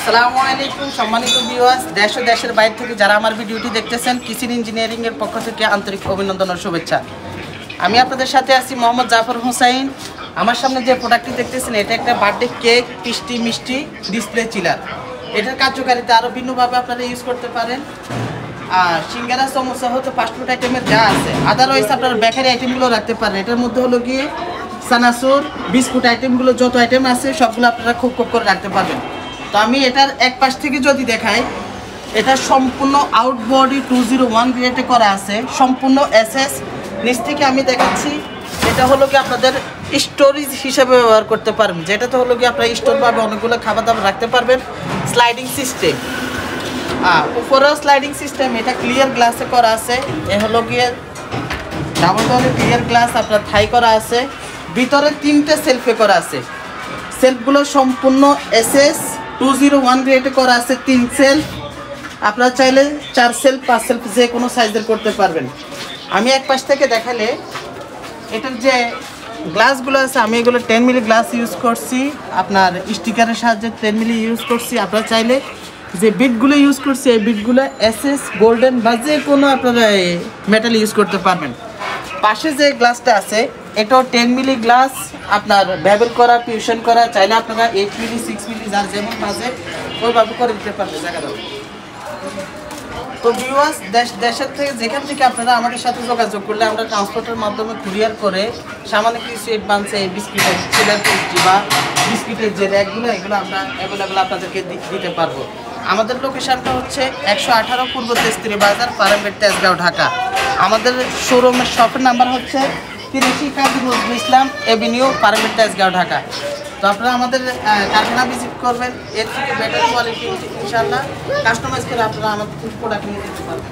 আসসালামু আলাইকুম সম্মানিত ভিউয়ার্স, দেশ ও দেশের বাইরে থেকে যারা আমার ভিডিওটি দেখতেছেন, কিচেন ইঞ্জিনিয়ারিং এর পক্ষ থেকে আন্তরিক অভিনন্দন ও শুভেচ্ছা। আমি আপনাদের সাথে আছি মোহাম্মদ জাফর হোসাইন। আমার সামনে যে প্রোডাক্টটি দেখতেছেন, এটা একটা বার্থডে কেক, পিস্টি মিষ্টি ডিসপ্লে চিলার। এটার কার্যকারিতা আরও ভিন্নভাবে আপনারা ইউজ করতে পারেন। আর সিঙ্গারা, সমোসা হতো ফাস্টফুড আইটেমের যা আছে, আদারওয়াইজ আপনারা বেকারি আইটেমগুলো রাখতে পারেন। এটার মধ্যে হলো গিয়ে সানাসুর, বিস্কুট আইটেমগুলো যত আইটেম আছে সবগুলো আপনারা খুব করে রাখতে পারবেন। তো আমি এটার এক পাশ থেকে যদি দেখাই, এটা সম্পূর্ণ আউটবডি 201 গ্রেডে করা আছে, সম্পূর্ণ এসএস। নিচ থেকে আমি দেখাচ্ছি, এটা হলো কি আপনাদের স্টোরেজ হিসাবে ব্যবহার করতে পারবেন, যেটাতে হলো কি আপনারা স্টোরভাবে অনেকগুলো খাবার দাবার রাখতে পারবেন। স্লাইডিং সিস্টেম, উপরেও স্লাইডিং সিস্টেম, এটা ক্লিয়ার গ্লাসে করা আছে। এ হলো গিয়ে ডাবল ডোরের ক্লিয়ার গ্লাস আপনার থাই করা আছে। ভিতরে 3টে সেলফে করা আছে। সেলফগুলো সম্পূর্ণ এসএস 201 গ্রেডে করা আছে। 3 সেলফ, আপনারা চাইলে 4 সেলফ 5 সেলফ যে কোনো সাইজের করতে পারবেন। আমি এক পাশ থেকে দেখালে এটার যে গ্লাসগুলো আছে, আমি এগুলো 10 মিলি গ্লাস ইউজ করছি, আপনার স্টিকারের সাহায্যে 10 মিলি ইউজ করছি। আপনারা চাইলে যে বিটগুলো ইউজ করছি, এই বিটগুলো এসএস, গোল্ডেন বা যে কোনো আপনারা মেটাল ইউজ করতে পারবেন। পাশে যে গ্লাসটা আছে, এটাও 10 মিলি গ্লাস, আপনার বেবেল করা, ফিউশন করা। চাইলে আপনারা 8 মিলি 6 মিলি যার যেমন বাজেট ওইভাবে করে দিতে পারবেন জায়গা দাও। তো ভিউয়ার্স, দেশের থেকে যেখান থেকে আপনারা আমাদের সাথে যোগাযোগ করলে আমরা ট্রান্সপোর্টের মাধ্যমে কুরিয়ার করে সামান্য কিছু অ্যাডভান্সে এই বিস্কিটের চিলার পেস্ট্রি বা বিস্কিটের যে র্যাকগুলো, এগুলো আমরা অ্যাভেলেবেল আপনাদেরকে দিতে পারবো। আমাদের লোকেশানটা হচ্ছে 118 পূর্ব তেস্তিরি বাজার, পারামবেট, তেজগাঁও, ঢাকা। আমাদের শোরুমের শপের নাম্বার হচ্ছে 83 কাজী নজরুল ইসলাম এভিনিউ, পারামবেট, তেজগাঁও, ঢাকা। তো আপনারা আমাদের কারখানা ভিজিট করবেন, এর থেকে বেটার কোয়ালিটি ইনশাআল্লাহ কাস্টমাইজ করে আপনারা আমাদের প্রোডাক্ট নিয়ে যেতে পারবেন।